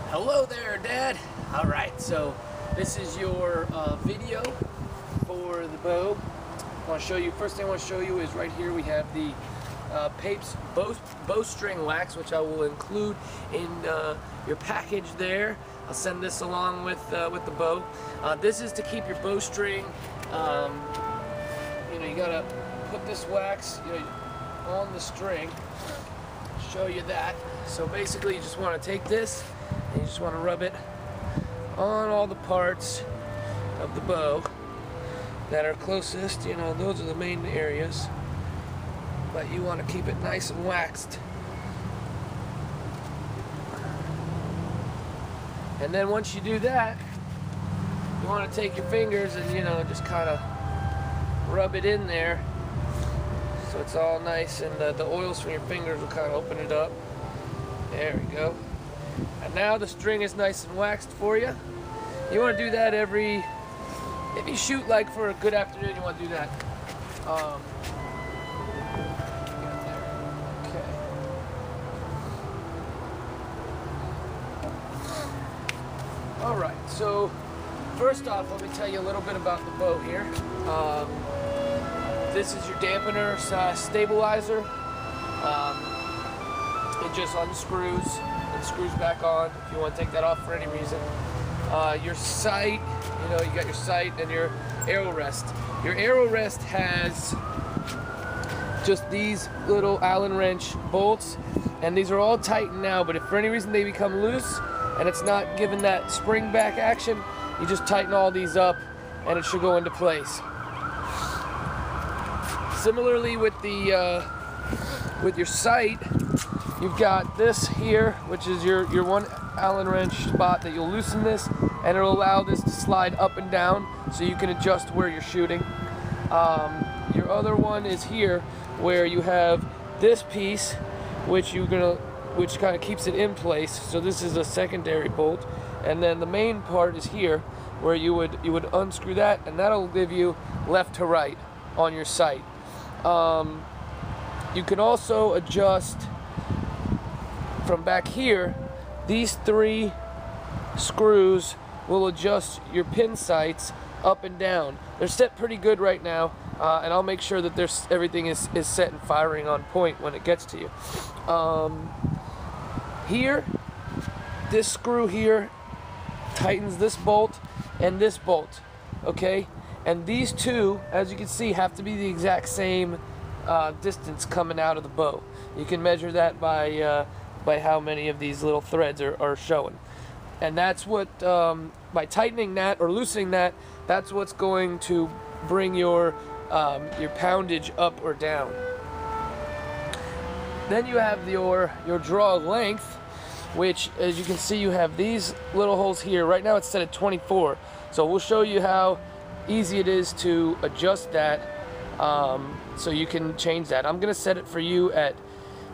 Hello there, Dad. All right, so this is your video for the bow. I want to show you. First thing I want to show you is right here we have the Papes bowstring wax, which I will include in your package there. I'll send this along with the bow. This is to keep your bowstring. You gotta put this wax, on the string. I'll show you that. So basically, you just want to take this and you just want to rub it on all the parts of the bow that are closest. Those are the main areas, but you want to keep it nice and waxed. And then once you do that, you want to take your fingers and just kind of rub it in there so it's all nice, and the oils from your fingers will kind of open it up. There we go. And now the string is nice and waxed for you. You want to do that if you shoot like for a good afternoon, you want to do that. Okay. All right, so first off, let me tell you a little bit about the bow here. This is your dampener stabilizer. It just unscrews and screws back on if you want to take that off for any reason. Your sight, you got your sight and your arrow rest. Your arrow rest has just these little Allen wrench bolts, and these are all tightened now, but if for any reason they become loose and it's not giving that spring back action, you just tighten all these up and it should go into place. Similarly with with your sight, you've got this here, which is your one Allen wrench spot that you'll loosen this, and it'll allow this to slide up and down so you can adjust where you're shooting. Your other one is here, where you have this piece, which kind of keeps it in place. So this is a secondary bolt, and then the main part is here, where you would unscrew that, and that'll give you left to right on your sight. You can also adjust from back here. These three screws will adjust your pin sights up and down. They're set pretty good right now, and I'll make sure that everything is set and firing on point when it gets to you. Here, this screw here tightens this bolt and this bolt, okay? And these two, as you can see, have to be the exact same distance coming out of the bow. You can measure that by how many of these little threads are showing. And that's what, by tightening that or loosening that, that's what's going to bring your poundage up or down. Then you have your draw length, which, as you can see, you have these little holes here. Right now it's set at 24. So we'll show you how easy it is to adjust that, so you can change that. I'm gonna set it for you at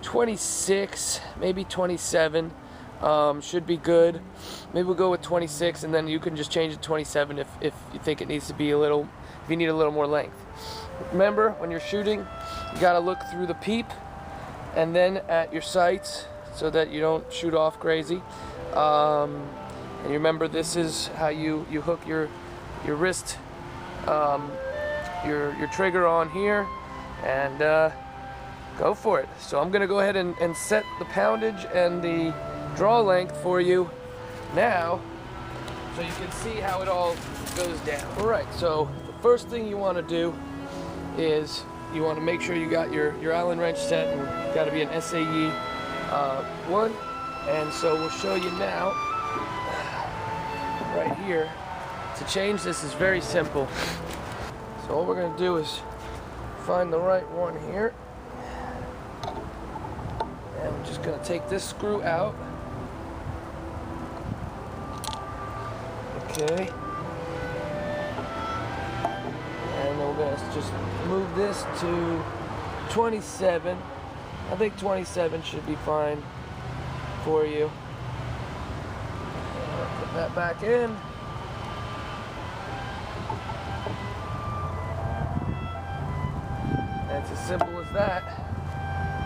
26, maybe 27. Should be good. Maybe we'll go with 26, and then you can just change it to 27 if you think it needs to be if you need a little more length. Remember, when you're shooting, you gotta look through the peep and then at your sights so that you don't shoot off crazy. And you remember, this is how you hook your wrist, your trigger on here, and go for it. So I'm gonna go ahead and set the poundage and the draw length for you now, so you can see how it all goes down. All right, so the first thing you want to do is you want to make sure you got your Allen wrench set, and it's got to be an SAE 1. And so we'll show you now right here. To change this is very simple. So all we're going to do is find the right one here, and we're just going to take this screw out. Okay. And then we're going to just move this to 27. I think 27 should be fine for you. Put that back in. And it's as simple as that.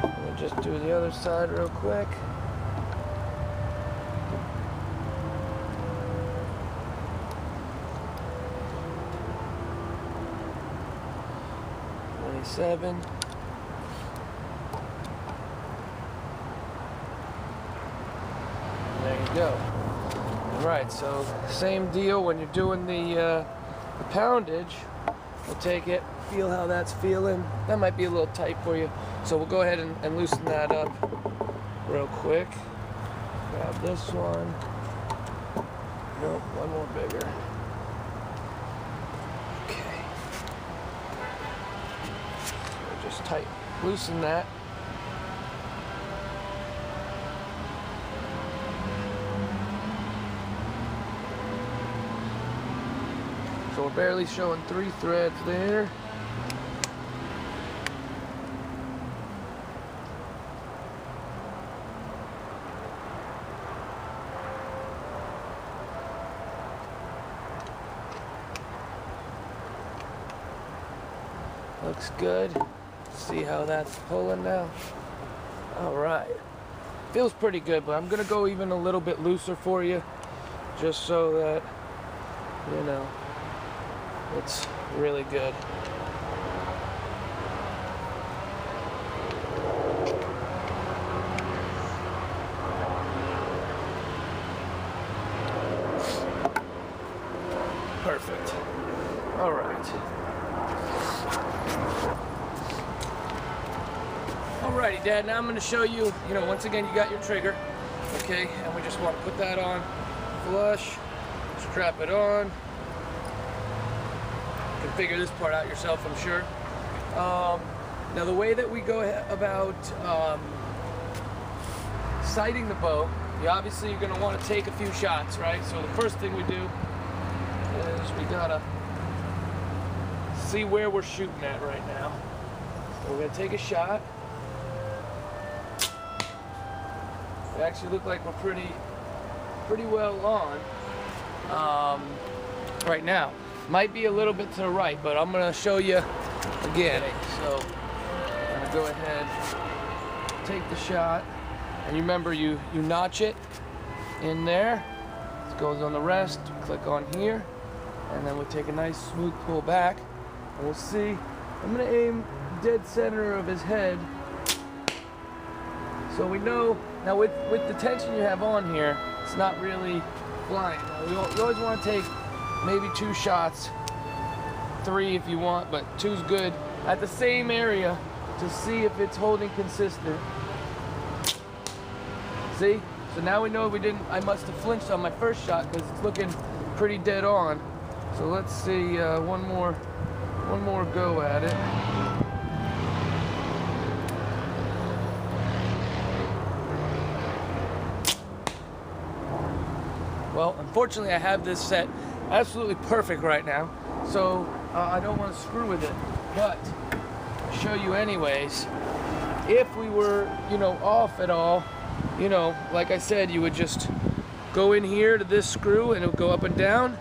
We'll just do the other side real quick. 27. There you go. Alright, so same deal when you're doing the poundage. We'll take it, feel how that's feeling. That might be a little tight for you. So we'll go ahead and loosen that up real quick. Grab this one. Nope, one more bigger. Okay. So just tight, loosen that. So we're barely showing 3 threads there. Looks good. See how that's pulling now. All right. Feels pretty good, but I'm gonna go even a little bit looser for you, just so that, you know, it's really good. Perfect. All right. Alrighty, Dad, now I'm going to show you, once again, you got your trigger, okay, and we just want to put that on flush, strap it on. You can figure this part out yourself, I'm sure. Now the way that we go about sighting the bow, you're going to want to take a few shots, right? So the first thing we do is we got to see where we're shooting at right now. So we're going to take a shot. It actually look like we're pretty well on right now. Might be a little bit to the right, but I'm gonna show you again. So I'm gonna go ahead, take the shot, and you remember you notch it in there. It goes on the rest. Click on here, and then we'll take a nice smooth pull back, and we'll see. I'm gonna aim dead center of his head. So we know, now with the tension you have on here, it's not really flying. Now you always want to take maybe 2 shots, 3 if you want, but 2's good, at the same area to see if it's holding consistent. See? So now we know I must have flinched on my first shot because it's looking pretty dead on. So let's see, one more go at it. Well, unfortunately, I have this set absolutely perfect right now, so I don't want to screw with it. But I'll show you anyways. If we were, off at all, like I said, you would just go in here to this screw, and it would go up and down,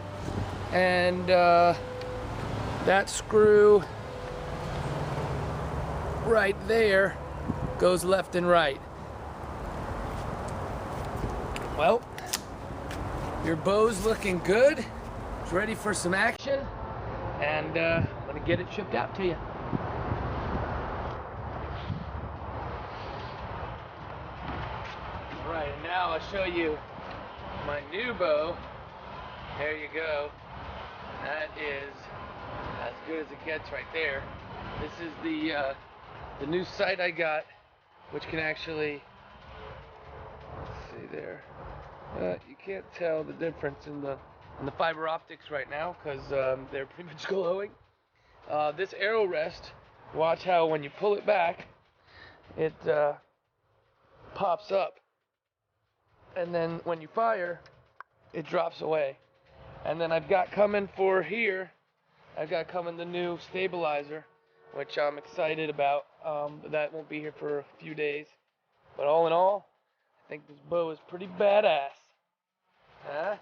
and that screw right there goes left and right. Well, your bow's looking good. It's ready for some action, and I'm gonna get it shipped out to you. All right, and now I'll show you my new bow. There you go. That is as good as it gets right there. This is the new sight I got, which can actually, let's see there. You can't tell the difference in the fiber optics right now because they're pretty much glowing. This arrow rest, watch how when you pull it back, it pops up, and then when you fire, it drops away. And then I've got coming for here, I've got coming the new stabilizer, which I'm excited about. That won't be here for a few days, but all in all, I think this bow is pretty badass. Huh?